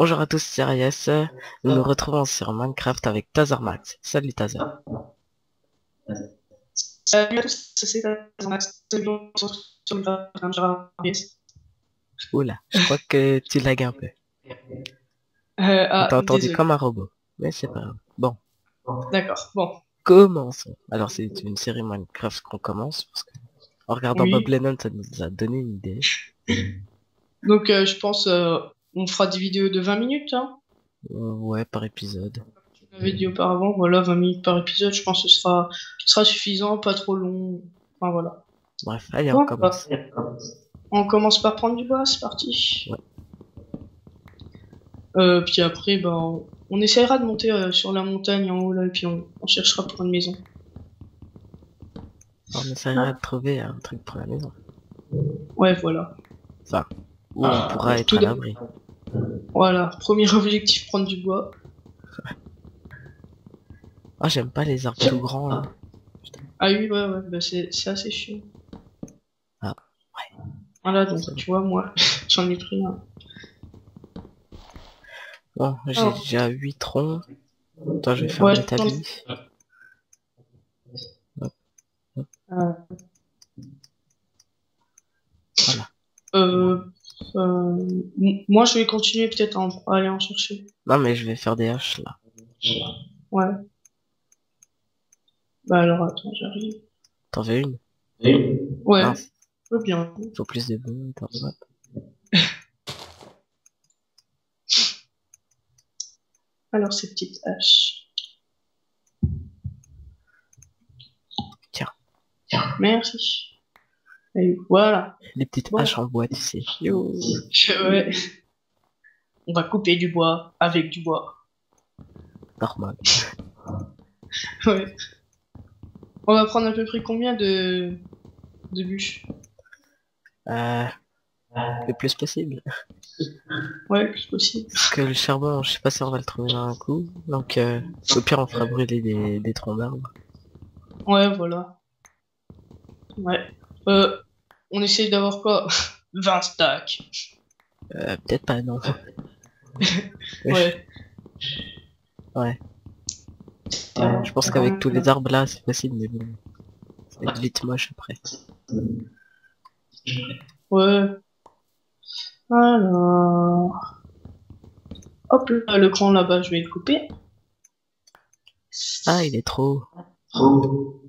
Bonjour à tous, c'est Arias. Nous nous retrouvons sur Minecraft avec Tazarmax. Salut Tazar. Salut à tous, c'est Max. Sur le Yes. Oula, je crois que tu lagues un peu. On t'a entendu Désolé. comme un robot. Mais c'est pas grave. Bon, D'accord, bon. commençons. Alors c'est une série Minecraft qu'on commence parce que en regardant Bob Oui. Lennon, ça nous a donné une idée. Donc, je pense on fera des vidéos de 20 minutes, hein. Ouais, par épisode. Tu m'avais dit auparavant, voilà, 20 minutes par épisode, je pense que ce sera suffisant, pas trop long. Enfin, voilà. Bref, allez, on Bon, bah, commence. on commence par prendre du bois, c'est parti. Ouais. Puis après, ben, on essaiera de monter sur la montagne en haut, là, et puis on cherchera pour une maison. On essaiera de trouver un truc pour la maison. Ouais, voilà. Enfin, où on pourra être à l'abri. Voilà, premier objectif, prendre du bois. Ah, j'aime pas les arbres tout grands là. Ah oui, ouais, bah c'est assez chiant. Ah, ouais. Voilà, donc tu vois, moi, j'en ai pris un. Bon, j'ai Alors, déjà 8 troncs. Toi, je vais faire ouais, l'établi. euh, Voilà. moi, je vais continuer peut-être à aller en chercher. Non, mais je vais faire des haches là. Ouais, bah alors attends, j'arrive. T'en veux une? Ouais, Mince, bien. faut plus de boue. Hop. Alors, ces petites haches. Tiens, Merci. Et voilà. les petites Bon, haches en bois, tu sais. Yo. ouais. On va couper du bois avec du bois. Normal. Ouais. On va prendre à peu près combien de bûches? Euh, le plus possible. Ouais, le plus possible. Parce que le charbon, je sais pas si on va le trouver dans un coup. Donc, au pire, on fera brûler des troncs d'arbres. Ouais, voilà. Ouais. On essaye d'avoir quoi? 20 stacks. Peut-être pas, non. Ouais. Ouais. Je pense qu'avec tous les arbres là, c'est facile, mais bon. Ça va être vite moche après. Ouais. Alors. Hop là, le cran là-bas, je vais le couper. Ah, il est trop haut.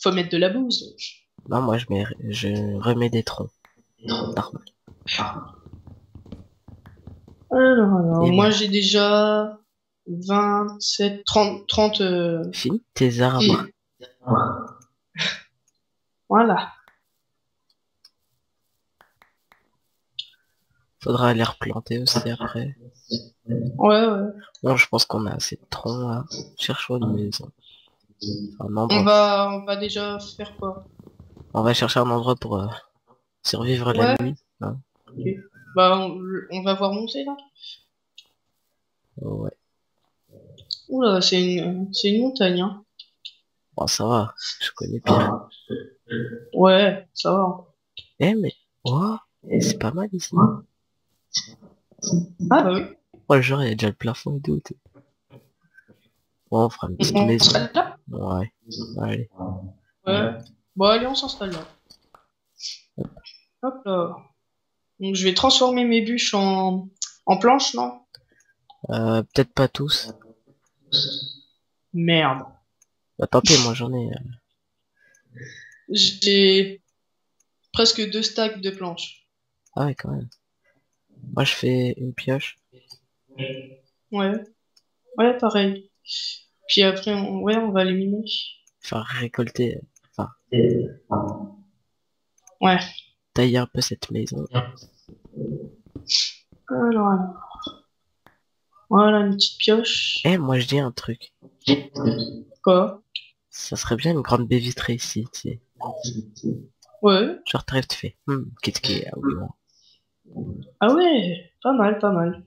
Faut mettre de la bouse. Non, moi, je remets des troncs d'arbres. Alors, Et moi voilà. j'ai déjà 27, 30. Fini tes arbres. Voilà. Faudra les replanter aussi après. Ouais, ouais. Bon, je pense qu'on a assez de troncs là. Cherchons une maison. Enfin, un On endroit. va, on va déjà faire quoi? On va chercher un endroit pour survivre la Ouais. nuit. Hein. Ok. Bah, on va voir monter là. Ouais. Oula, c'est une montagne, hein. Bon, ça va. Je connais pire. Ouais, ça va. Eh, mais... Oh, c'est pas mal ici. Ah bah oui. Oh, genre, il y a déjà le plafond et tout. Bon, on fera une petite On maison. s'installe là? Ouais. Allez. Ouais. Bon, allez, on s'installe là. Hop là. Donc, je vais transformer mes bûches en planches, non? Peut-être pas tous. Merde. Bah, tant pis, moi j'en ai. J'ai presque 2 stacks de planches. Ah ouais, quand même. Moi, je fais une pioche. Ouais. Ouais, pareil. Puis après, ouais, on va les miner. Faire récolter. Enfin, Ouais. tailler un peu cette maison. Alors. Voilà, une petite pioche. Eh, moi je dis un truc. Quoi? Ça serait bien une grande baie vitrée ici, tu sais. Ouais. Genre, t'arrives, tu fais. Qu'est-ce qui est? Ah oui, bon. Ah ouais, pas mal, pas mal.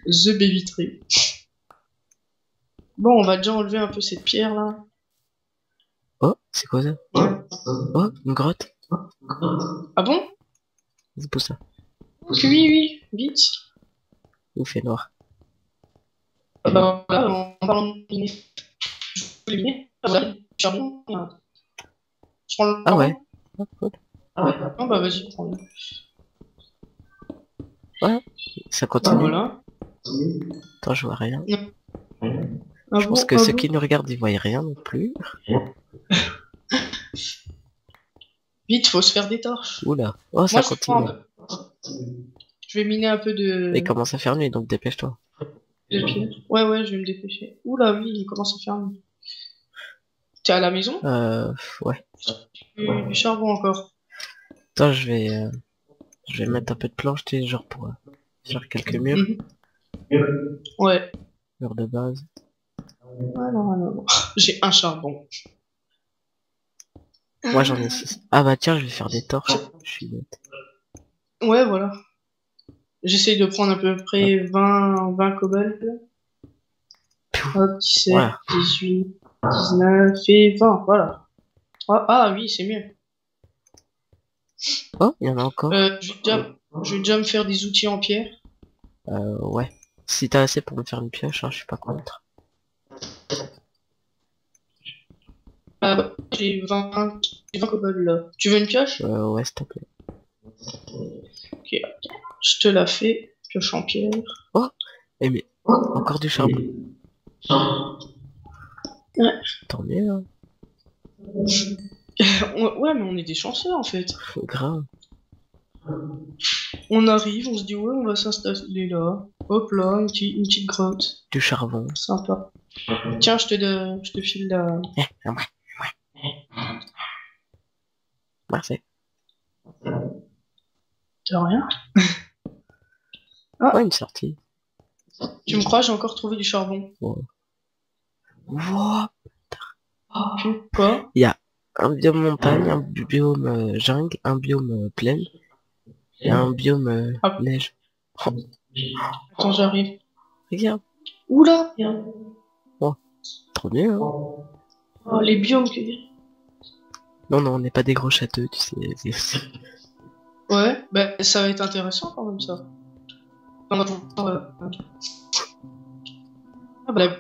The Baby Tree. Bon, on va déjà enlever un peu cette pierre là. Oh, c'est quoi ça? Ouais. Oh, une grotte. Ah bon? C'est pour ça. Oui, oui, vite. Il fait noir. Bah, voilà, en parlant de miner, je voulais miner. Ah, voilà, charbon. Je prends le Ah ouais. charbon. Ah, cool. Ah bah vas-y, prends-le. Ouais. Ça Ah, continue. voilà. Attends, je vois rien. Ah Je pense bon, que ah ceux bon. qui nous regardent, ils voient rien non plus. Vite, faut se faire des torches. Oula. Oh, ça Moi, je vais continue. prendre. Je vais miner un peu Il commence à faire nuit, donc dépêche-toi. de pierre. Ouais, ouais, je vais me dépêcher. Oula, oui, il commence à faire nuit. T'es à la maison? Ouais. Du charbon encore. Attends, je vais mettre un peu de planche, tu sais, genre pour faire quelques murs. Ouais. Murs de base. Alors, alors. J'ai un charbon. Moi, j'en ai 6. Ah bah tiens, je vais faire des torches. Je suis bête. Ouais, voilà. J'essaye de prendre à peu près 20 cobalt. Hop, 17, Voilà. 18, 19 et 20, voilà. Ah oui, c'est mieux. Oh, il y en a encore. Je vais déjà me faire des outils en pierre. Ouais. Si t'as assez pour me faire une pioche, hein, je suis pas contre. J'ai 20 cobalt là. Tu veux une pioche? Ouais, s'il te plaît. Ok, je te la fais. Pioche en pierre. Oh, eh mais, encore du charbon. Ouais. Tant mieux, hein. Ouais, mais on est des chanceux en fait. Grave. On arrive, on se dit ouais, on va s'installer là. Hop là, une petite grotte. Du charbon. Sympa. Tiens, je te file la. Ouais. Merci. De rien. Ouais, une sortie. Tu me crois, j'ai encore trouvé du charbon. Wow. Wow. Quoi? Il y a un biome montagne, un biome jungle, un biome plaine et un biome Ah. neige. Oh, Attends, j'arrive. regarde. Oula! Trop bien, hein. Oh, les biomes que. Non, on n'est pas des gros châteaux, tu sais. Ouais, bah ça va être intéressant quand même ça. On va pouvoir, Ah bah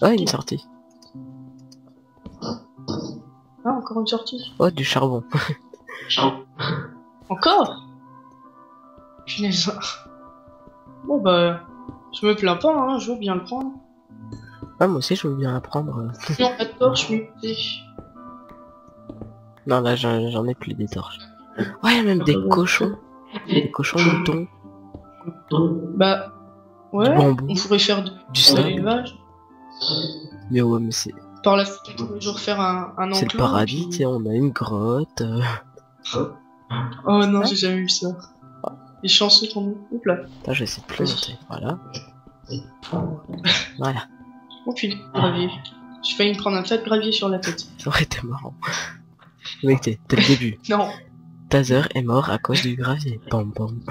Ah, une sortie. Ah, encore une sortie. Oh, du charbon. Encore? Punaise. Bon bah, je me plains pas, hein, je veux bien le prendre. Ah, moi aussi, je veux bien apprendre. Non, la torche, mais. Non, là, j'en ai plus des torches. Ouais, y a même des cochons. Des cochons moutons. Bah, ouais, Du bambou. on pourrait faire Du de sable. l'élevage. Mais ouais, mais c'est Par la suite, on pourrait toujours faire un enclos. le paradis, puis- tu sais, on a une grotte. Oh non, j'ai jamais vu ça. Les chanceux qu'on est. Hop là. Là, je sais plus monter. Voilà. Voilà. Oh putain, gravier. J'ai failli me prendre un tas de gravier sur la tête. Ça aurait été marrant. Mec, dès le début. Non. Tazer est mort à cause du gravier. Bam bam.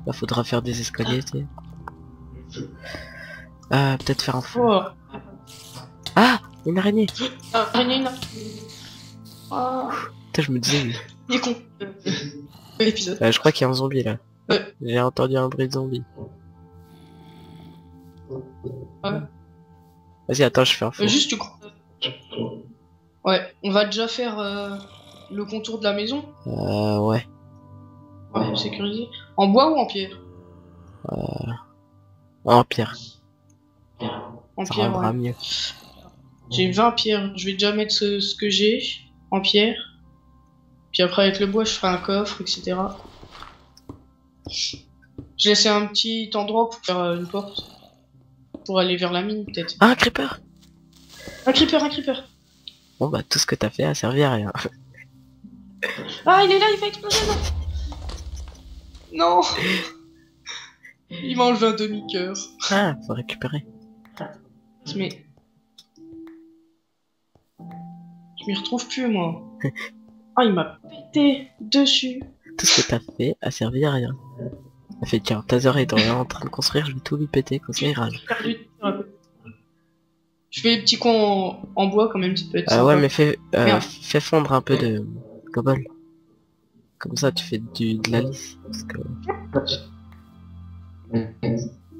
Là, faudra faire des escaliers, tu sais. Peut-être faire un feu. Oh. Ah, une araignée. Ah, araignée, non. Ah. Putain, je me disais. Il est con. L'épisode. Je crois qu'il y a un zombie là. Ouais. J'ai entendu un bruit de zombie. Ouais. Vas-y, attends, je fais un feu. Juste tu crois. Ouais, on va déjà faire le contour de la maison. Ouais. Ouais, sécurisé. En bois ou en pierre? En pierre. En Ça pierre, rendra ouais. mieux. J'ai 20 pierres. Je vais déjà mettre ce que j'ai en pierre. Puis après, avec le bois, je ferai un coffre, etc. J'ai laissé un petit endroit pour faire une porte. Pour aller vers la mine, peut-être. Ah, un creeper. Un creeper, un creeper. Bon bah tout ce que t'as fait a servi à rien. Ah, il est là, il va exploser, non. Non. Il m'a enlevé un demi-cœur. Ah, faut récupérer. Mais... Je m'y retrouve plus, moi. Ah, il m'a pété dessus. Tout ce que t'as fait a servi à rien. Il fait tiens, Tazer est en train de construire, je vais tout lui péter, comme ça il rage. Je fais les petits coins en bois quand même, ça peut être Ouais, sympa. mais Merde. fais fondre un peu de cobble. Comme ça, tu fais de la lisse. Parce que...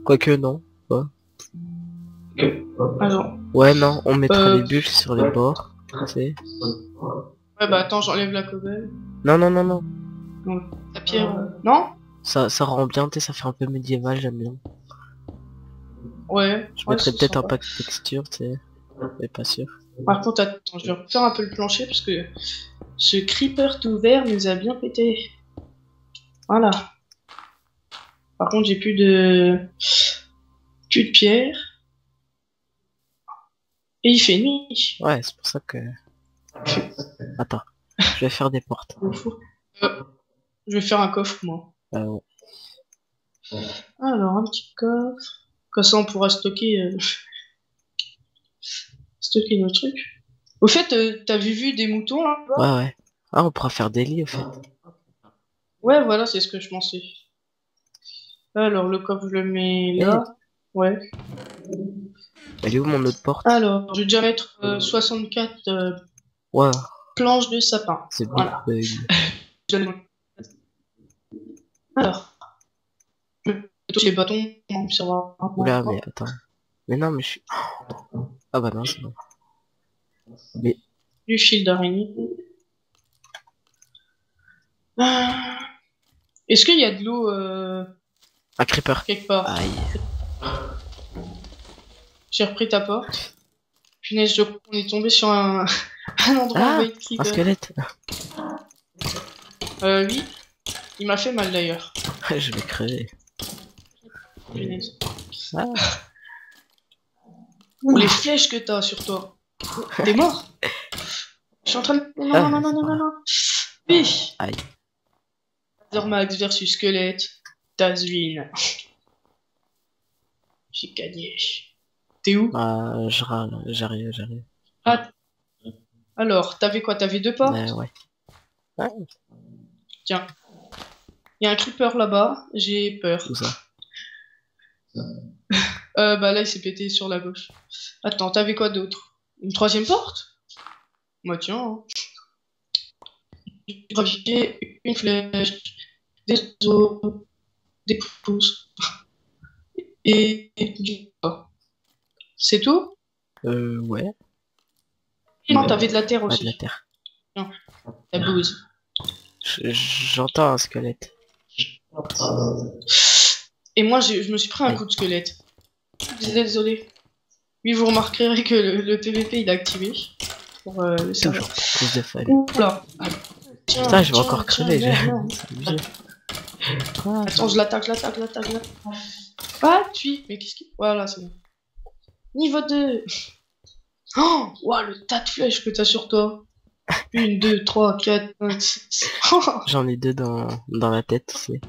Quoique, non. Ouais. Alors, Ouais, non, on mettra euh, des bûches sur les bords. Tu sais. ouais, bah attends, j'enlève la cobble. Non, non, non, non. Donc, la pierre, non? Ça rend bien, tu sais, ça fait un peu médiéval, j'aime bien. Ouais, Je ouais, mettrais c'est peut-être un sympa. pack de texture, tu sais. Mais pas sûr. Par contre, attends, je vais refaire un peu le plancher parce que ce creeper tout vert nous a bien pété. Voilà. Par contre, j'ai plus de pierre. Et il fait nuit. Ouais, c'est pour ça que... Attends, je vais faire des portes. Au four. Euh, je vais faire un coffre, moi. Ouais. Alors, un petit coffre. Comme ça, on pourra stocker nos trucs. Au fait, t'as vu des moutons là-bas? Ouais. Ah, on pourra faire des lits, au fait. Ouais, voilà, c'est ce que je pensais. Alors, le coffre, je le mets Eh, là. Ouais. elle est où mon autre porte? Alors, je vais déjà mettre 64 Ouais, planches de sapin. c'est Big Voilà. Bug. Alors, je vais toucher les bâtons. On observera un Oula, peu. mais attends. Mais non, mais je suis... Ah bah non, c'est bon. Mais... Du fil d'araignée. Ah. Est-ce qu'il y a de l'eau Un creeper. quelque part? Aïe. J'ai repris ta porte. Punaise, je crois qu'on est tombé sur un endroit Ah, envahi de un creepers. squelette. Oui, il m'a fait mal d'ailleurs. Je vais crever. Punaise. Ah. Oh, les flèches que t'as sur toi. T'es mort? Je suis en train de... Non, Ah, non, non, non, c'est non, pas non, grave. non. Oui. Aïe. Max versus squelette. Tazwin. J'ai gagné. T'es où? Ah, je râle, j'arrive. Ah, alors, t'avais quoi? T'avais deux portes? Ouais. Ah, Tiens, il y a un creeper là-bas. J'ai peur. où ça? Bah là, il s'est pété sur la gauche. Attends, t'avais quoi d'autre? Une troisième porte? Moi, tiens. Hein. Du gravier, une flèche, des os, des pouces et du bois. C'est tout? Ouais. Non, t'avais de la terre Ouais, de la aussi. terre. Non, la blouse. J'entends un squelette. Et moi, je me suis pris un Aïe. coup de squelette. Désolé. Oui, vous remarquerez que le PVP il est activé pour le serveur. Toujours plus de fun. Oula. Tiens, Putain, je vais tiens, encore tiens, crever. non. C'est abusé. Quoi? Attends, je l'attaque. Ah, tu. Mais qu'est-ce qui... Voilà, c'est bon. Niveau 2. Oh, ouah, le tas de flèches que t'as sur toi. 1, 2, 3, 4, 5, 6. J'en ai deux dans la tête, tu sais.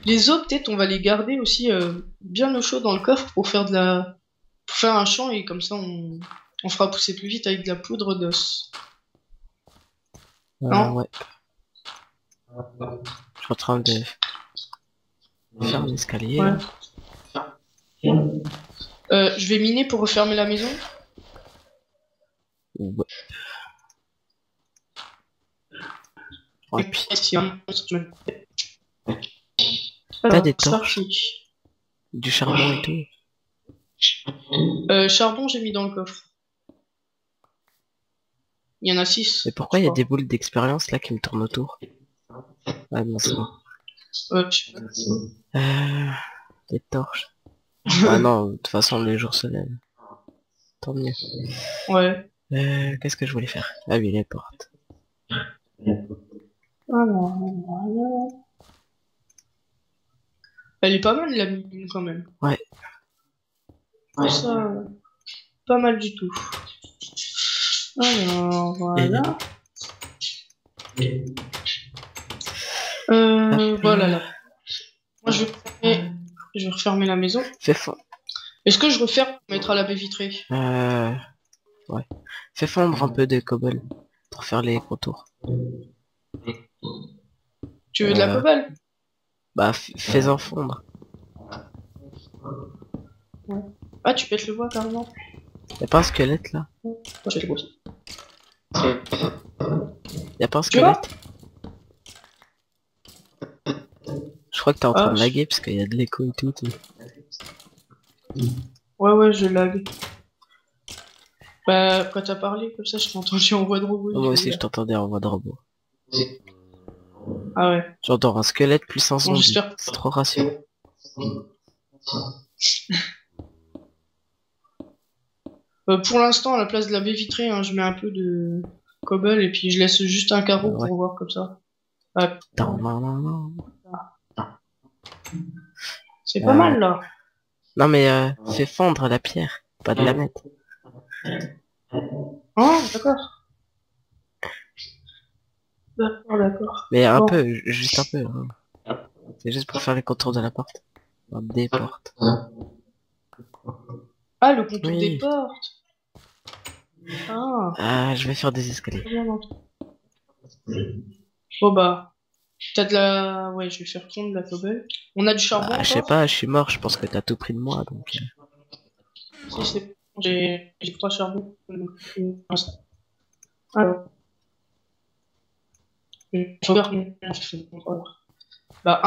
Les os, peut-être, on va les garder aussi bien au chaud dans le coffre pour faire pour faire un champ et comme ça, on fera pousser plus vite avec de la poudre d'os. Non? Ouais. Je suis en train de faire l'escalier. Ouais. Là. Je vais miner pour refermer la maison. Ouais. Ouais, puis Alors, des c'est torches, parti. du charbon et tout. Charbon, j'ai mis dans le coffre. Il y en a 6. Mais pourquoi il y a des boules d'expérience là qui me tournent autour? Ah non, c'est bon. Des torches. Ah non, de toute façon les jours se lèvent. Tant mieux. Ouais. Qu'est-ce que je voulais faire? Ah oui, les portes. Alors, voilà. Elle est pas mal la mine quand même. Ouais. Ça, pas mal du tout. Alors, voilà. Voilà là. Moi je vais refermer la maison. Fais fondre. Est-ce que je referme pour mettre à la baie vitrée? Ouais. Fais fondre un peu de cobble pour faire les contours. Tu veux de la cobble? Bah, fais-en fondre. Ouais. Ah, tu pètes le bois carrément. Y'a pas un squelette là? Ouais, je pète le bois aussi. Y'a pas un Tu vois? squelette? Je crois que t'es en train Ah, de laguer parce qu'il y a de l'écho et tout. ouais, je lag. Bah, quand t'as parlé comme ça, je t'ai entendu en voix de robot. Moi aussi je t'entendais en voix de robot. Ah ouais. J'entends un squelette plus un Bon, zombie. j'espère. C'est trop rassurant. Pour l'instant, à la place de la baie vitrée, hein, je mets un peu de cobble et puis je laisse juste un carreau Ouais. pour voir comme ça. Ah, Non. c'est pas mal là. Non mais fais fondre la pierre, pas de la mettre. Ah, d'accord. D'accord. Mais un Bon. peu, juste un peu. Hein. C'est juste pour faire les contours de la porte. Enfin, des portes. Ah, le contour Oui. des portes. Ah, Ah, je vais faire des escaliers. bien entendu. Bon bah, t'as de la... Ouais, je vais faire fondre de la cobble. On a du charbon Bah, je sais encore? pas, je suis mort, je pense que t'as tout pris de moi, donc... Si, j'ai 3 charbons. Alors, je regarde combien je fais. Bah,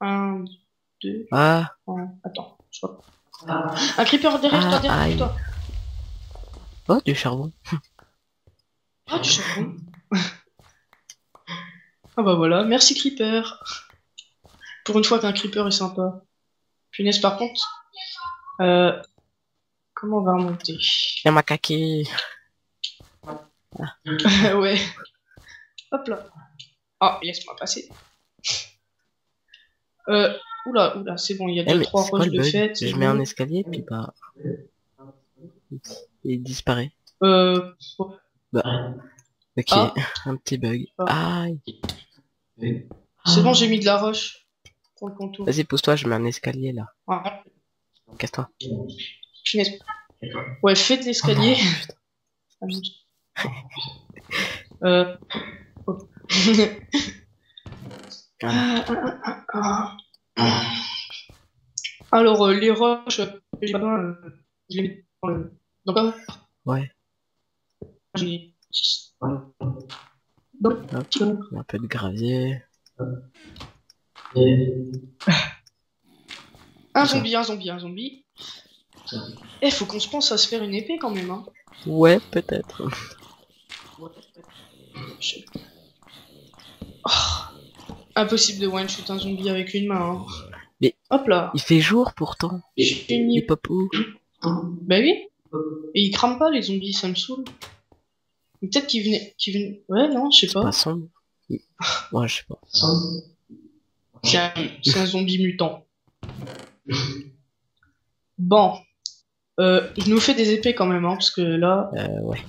1, 2, Ah, attends, je vois pas. Un creeper derrière aïe. toi. Oh, du charbon. Ah, du charbon. Ah bah voilà, merci creeper. Pour une fois qu'un creeper est sympa. Punaise, par contre, comment on va remonter? Y'a ma kaki. Ouais. Hop là. Ah, laisse-moi passer. Oula, c'est bon, il y a Eh, déjà mais 3 c'est quoi roches le de bug? fête. c'est Je mets bon. un escalier, puis bah... Il disparaît. Ouais. Bah, ok, Ah, un petit bug. Ah. Aïe. c'est bon, j'ai mis de la roche pour le contour. Vas-y, pousse-toi, je mets un escalier, là. Ah, Casse-toi. punaise. Ouais, fais de l'escalier. Oh, Oh. voilà. Alors, les roches, j'ai pas besoin, je les mets dans le... Donc, Ouais, j'ai... hop, un peu de gravier. Un zombie. Eh, faut qu'on se pense à se faire une épée quand même, hein. Ouais, peut-être. Impossible de one-shot un zombie avec une main, hein. Mais Hop là. il fait jour pourtant. J'ai mis... Il pop où? Bah oui. Et ils crament pas les zombies, ça me saoule. Mais peut-être qu'ils venaient... Ouais, non, je sais pas. Pas sombre. Ouais, je sais pas. C'est un zombie mutant. Bon. Je nous fais des épées quand même, hein, parce que là, Ouais.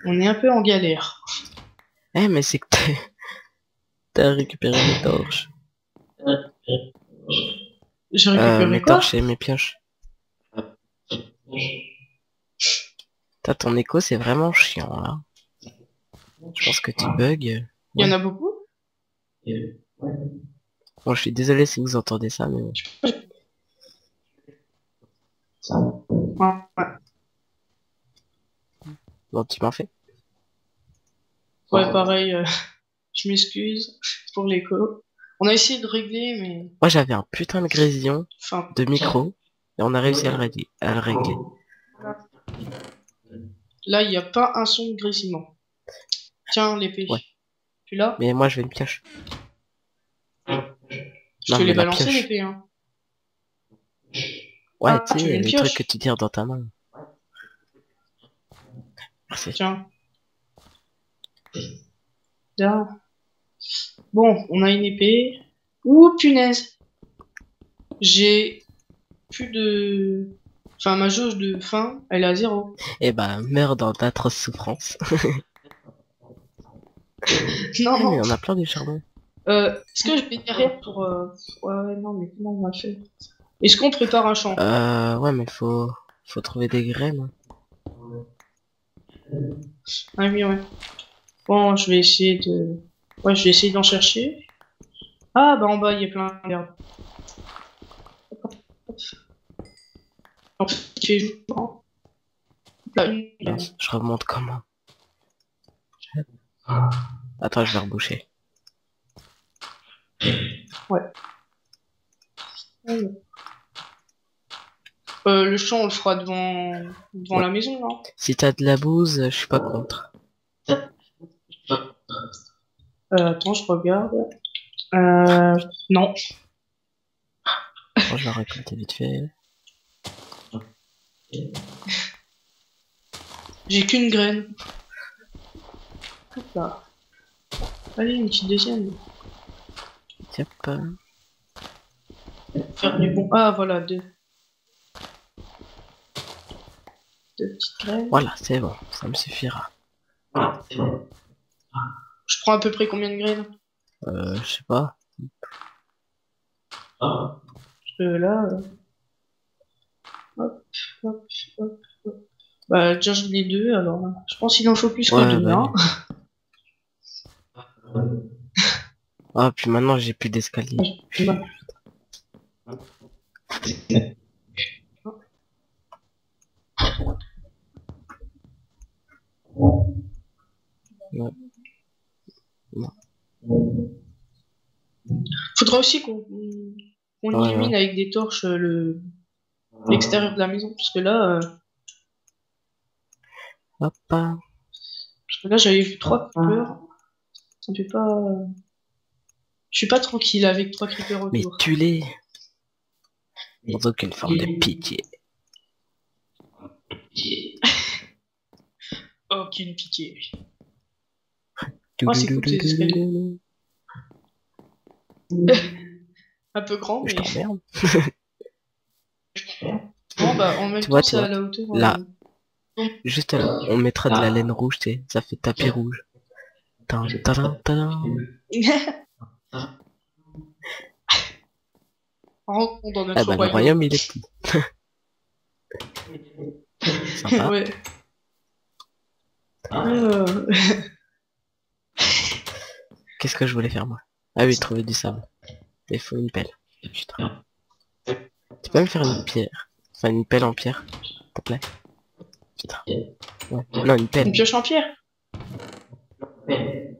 on est un peu en galère. Eh, mais c'est que t'as récupéré mes torches. J'ai récupéré Mes quoi? torches et mes pioches. T'as ton écho, c'est vraiment chiant, là. Je pense que tu bugs. Il y en a beaucoup? Bon, je suis désolé si vous entendez ça, mais bon. Ouais. Bon, tu m'en fais. Ouais, pareil, je m'excuse pour l'écho. On a essayé de régler, mais... Moi, j'avais un putain de grésillon Enfin, de micro, et on a réussi à le régler. là, il n'y a pas un son de grésillement. Tiens, l'épée. Ouais. Tu l'as? Mais moi, je vais une pioche. Je Non, te mais l'ai la balancé, pioche. l'épée, hein. Ouais, Ah, tu tu veux sais, une les pioche? trucs que tu tires dans ta main. Merci. Tiens. Là. Bon, on a une épée. Ouh, punaise. J'ai plus de... Enfin, ma jauge de faim, elle est à 0. Eh ben, meurs dans d'atroces souffrances. Non, Ah, non. mais on a plein du charbon. Est-ce que je vais derrière pour... Ouais, non, mais comment on va faire? Est-ce qu'on prépare un champ? Ouais, mais faut trouver des graines. Ah oui, ouais. Bon, je vais essayer de... Ouais, je vais essayer d'en chercher. Ah, bah en bas, il y a plein d'herbes. En fait, tu es bon. Là, une graine. Mince, je remonte comment? Attends, je vais reboucher. Ouais. Le champ, on le fera devant Ouais. la maison, là. Si t'as de la bouse, je suis pas contre. Attends, je regarde. Non. Bon, je vais récolter vite fait. J'ai qu'une graine. Hop là. Allez, une petite deuxième. Yep. Faire du bon. Ah, voilà, deux. Deux petites graines. Voilà, c'est bon, ça me suffira. Je prends à peu près combien de graines? Je sais pas. Parce que là. Hop, hop, hop, hop. Bah, déjà, je l'ai deux, alors. Je pense qu'il en faut plus que Ouais, deux, bah, hein. ah, puis maintenant j'ai plus d'escalier. Bah, Ouais. Non. faudra aussi qu'on Ouais, illumine ouais. avec des torches l'extérieur de la maison. Hop. Parce que là j'avais vu trois creepers. Ça me fait pas. Je suis pas tranquille avec trois creepers Mais autour. tue-les sans aucune forme de pitié. Aucune pitié. Oh, c'est cool ces escaliers. Un peu grand, Je mais. t'emmerde. Bon, bah, en même Tu vois, temps, tu c'est à vois. la hauteur. Là, juste là, on mettra de la laine rouge, tu sais. Ça fait tapis rouge. Tin, tadam, tadam. Rentrons dans Ah notre bah le royaume. royaume il est petit. Sympa. Ouais. Qu'est-ce que je voulais faire moi? Ah oui, trouver du sable. Il faut une pelle. Putain. Tu peux me faire une pierre? Enfin une pelle en pierre, s'il te plaît. Putain. Ouais. Non, une Une pelle. pioche en pierre.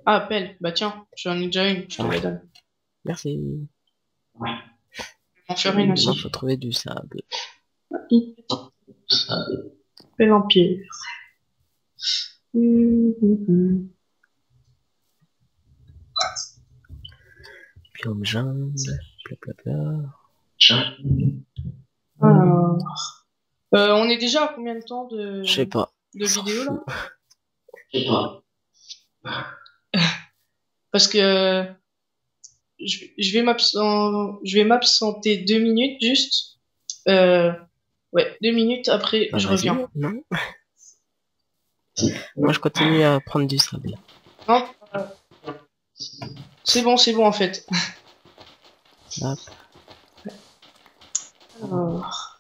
Ah, pelle. Bah tiens, j'en ai déjà une, je te la donne. Merci. Je vais en faire une Maintenant aussi. faut trouver du sable. Pelle en pierre. Biome jungle. Blablabla. Alors, on est déjà à combien de temps Je sais pas. de S'en vidéo fout. là? Parce que je vais m'absenter 2 minutes juste. Ouais, 2 minutes après Bah je vas-y, reviens. non? Moi je continue à prendre du sable. Non, c'est bon en fait. Hop. Alors,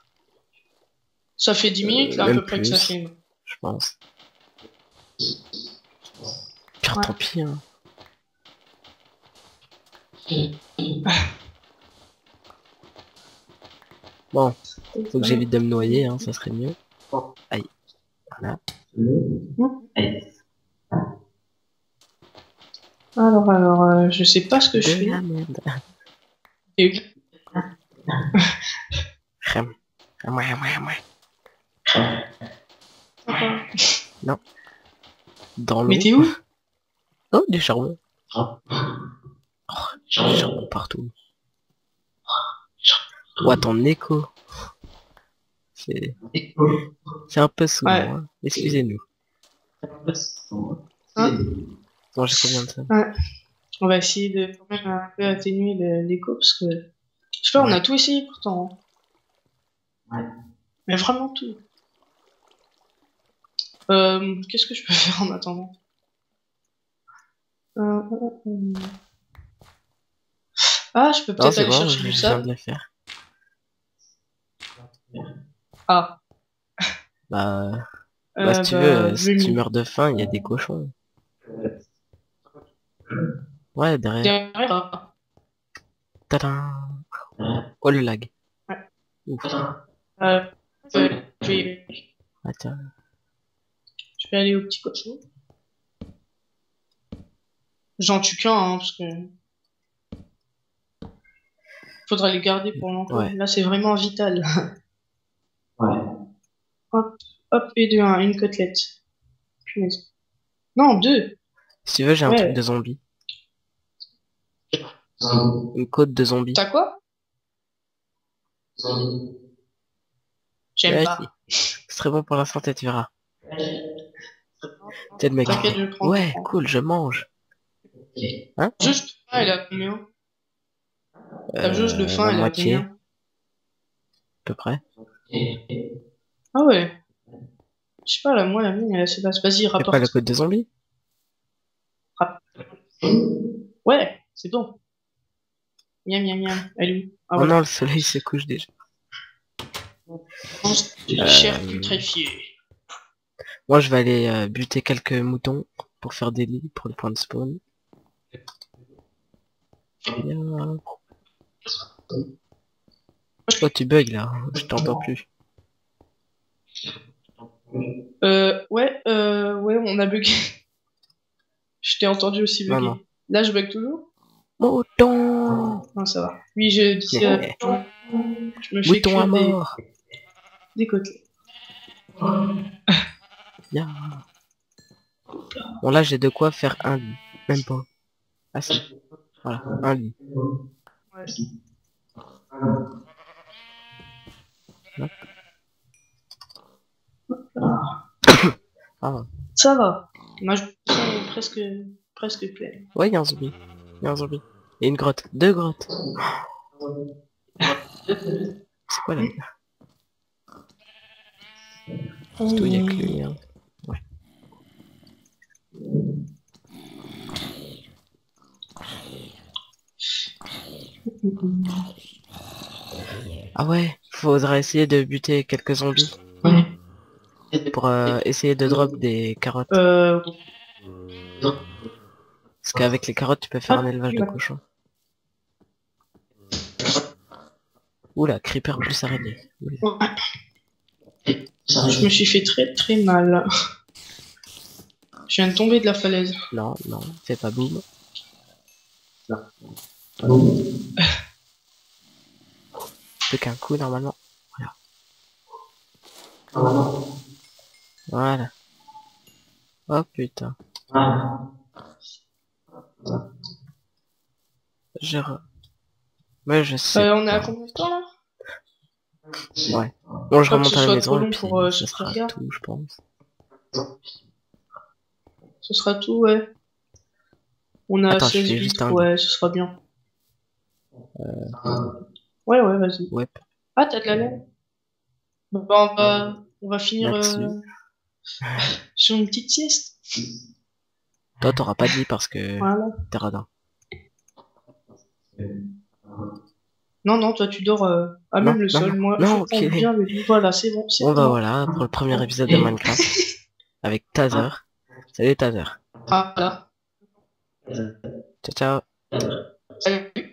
ça fait 10 minutes là à Même peu près que ça plus, filme. je pense. Pire Ouais. tant pis, hein. Bon, faut que j'évite de me noyer, hein, ça serait mieux. Aïe. Voilà. Alors, je sais pas ce que je De fais. la merde. Et- Rem. Moi. Non. Dans Mais l'eau. t'es où? Oh, du charbon. Oh, du charbon partout. Ouah, ton écho. C'est un peu saoulant, Ouais. hein. Excusez-nous. Hein? Bon, j'ai combien de ça? Ouais. On va essayer de quand même un peu atténuer l'écho parce que je sais pas, on a tout essayé pourtant. Mais vraiment tout. Qu'est-ce que je peux faire en attendant? Ah, je peux Non, peut-être c'est aller bon, chercher je du viens de sable. le faire. Ah, Bah, si tu veux, bah, si tu Mimi. meurs de faim, il y a des cochons. Ouais, derrière. Derrière. Ah. Tadam. Oh, le lag. Ouais. Ouf. Euh, Je Attends. vais aller au petit cochon. J'en tue qu'un, hein, parce que... Faudra les garder pour longtemps. Ouais. Là, c'est vraiment vital. Hop, hop, et deux, une côtelette. Punaise. Non, deux. Si tu veux, j'ai un truc Ouais. de zombie. Une côte de zombie. T'as quoi? J'aime Ouais, pas. c'est très bon pour la santé, tu verras. T'es le mec. T'inquiète, je prends. Ouais, cool, je mange. Hein? Jauge de faim, elle a combien? Ta jauge de faim, La elle a moitié, à combien? peu près. Ah ouais. Je sais pas, là, moi, la mienne, elle est assez basse. Vas-y, Y'a pas la rapporte. côte de zombie? Ouais, c'est bon. Miam, miam, miam. Elle est où? Ah, Oh voilà. non, le soleil se couche déjà. Chair putréfiée. Moi, je vais aller buter quelques moutons pour faire des lits pour le point de spawn. Bien. Oh, tu bugs là, je t'entends plus. Ouais, on a bugué. Je t'ai entendu aussi Non, bugger. non. Là, je bug toujours? Mouton! Non, ça va. Oui, je dis, Yeah. je me fais Mouton à cuire mort! des côtelettes. Bien. Bon, là, j'ai de quoi faire un lit. Même pas. Ah si. Voilà, un lit. Ouais. Hop. Ah. Ça va. Ma journée est presque pleine. Ouais, il y a un zombie. Il y a un zombie. Et une grotte. Deux grottes. C'est quoi là? C'est tout, il y a que lui. Hein. Ouais. Ah ouais, faudra essayer de buter quelques zombies pour essayer de drop des carottes. Parce qu'avec les carottes, tu peux faire un élevage de cochons. Oula, creeper plus araignée. Oula. Je me suis fait très très mal. Je viens de tomber de la falaise. Non, non, fais pas boum. Plus qu'un coup normalement. Voilà. Voilà. Oh putain. Mais je sais. On est à combien de temps là? Ouais. Bon, je Pas que remonte ce à la soit maison trop et long puis pour ça ce sera regard. tout, je pense. Ce sera tout, ouais. On a Attends, je 16 fais juste vitres, un ouais, ce sera bien. Ouais, vas-y. ouais, Ah, t'as de la laine? Bon, bah, on va finir là-dessus. sur une petite sieste. Toi, t'auras pas dit parce que Voilà. t'es radin. Non, non, toi tu dors à Non, même le non, sol. non, Moi, non, je prends ok. bien le lit. Voilà, c'est bon, c'est Bon bah bon. voilà, pour le premier épisode de Minecraft avec Tazer. Salut Tazer. Ah, voilà. Ciao ciao. Salut.